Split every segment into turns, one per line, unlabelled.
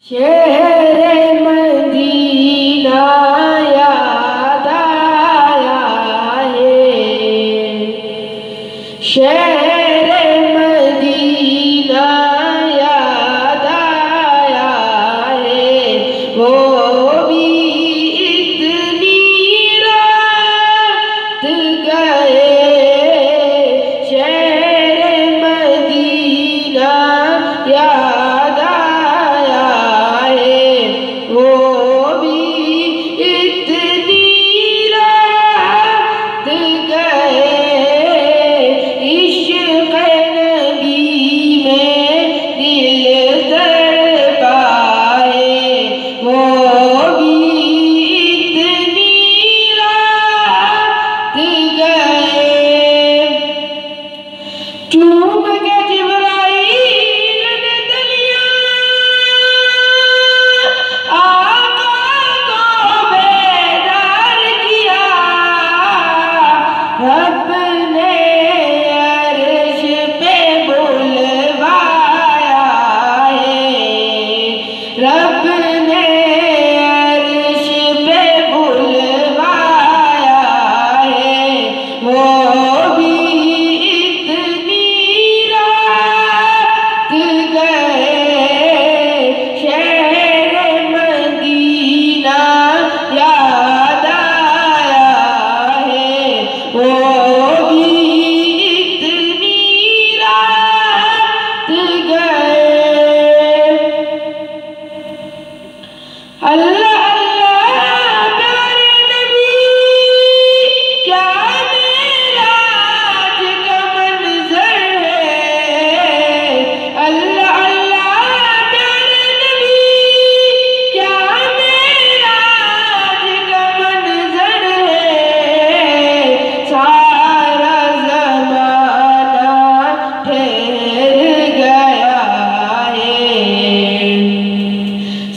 शहरे मदीना याद आया है, शहरे मदीना याद आया है, वो भी इतनी रात गए। शहरे मदीना याद आया है, वो भी इतनी रात गए। इश्क़ नबी में दिल तड़पाए, वो भी इतनी रात गए। चूम के जिब्राइल ने तलियां आका को बेदार किया, रब ने अर्श पे बुलवाया है, रब ने अर्श पे बुलवाया है, वो भी इतनी रात गए। शहरे मदीना याद आया है, वो भी इतनी रात गए। अल्लाह अल्लाह प्यारे नबी, क्या मेराज का मंज़र है। अल्लाह अल्लाह प्यारे नबी, क्या मेराज का मंज़र है। सारा ज़माना ठहर गया है,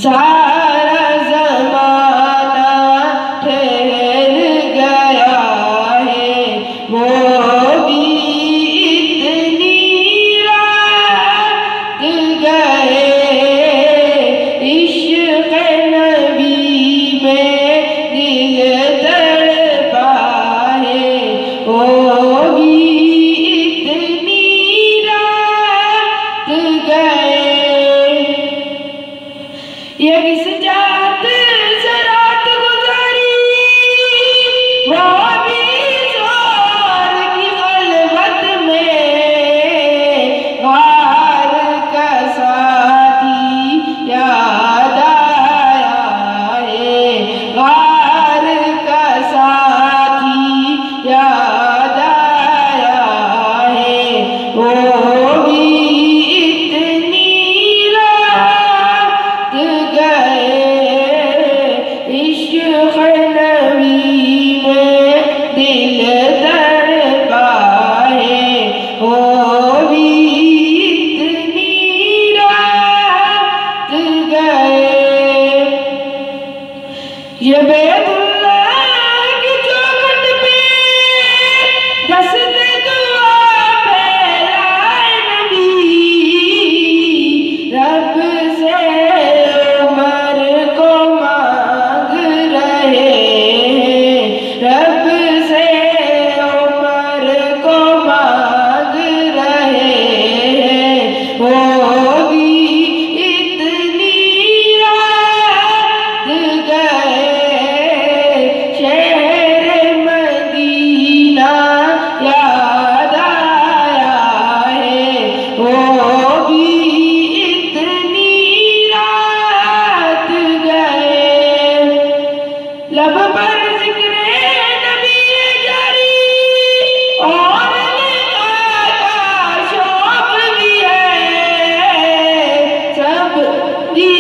सारा ज़माना ठहर गया है, वो भी इतनी रात गए। इश्क़ नबी में दिल तड़पाए, वो भी इतनी रात गए। ये किस जात से रात गुजारी, वो भी ज़ोर की खलवत में। गार का साथी याद आया है, गार का साथी याद आया है, वो भी इतनी रात गए। इश्क़ नबी में दिल तड़पाए, वो भी इतनी रात गए। ये बैतुल्लाह की चौखट पे दस्ते दुआ फैलाए नबी, रब से उम्र को मांग रहे हैं, रब से उम्र को मांग रहे हैं, वो भी इतनी रात गए। शहरे मदीना याद आया है, वो भी इतनी रात गए। लब पर ज़िक्रे नबी जारी और लिक़ा का शौक़ भी है, सब दी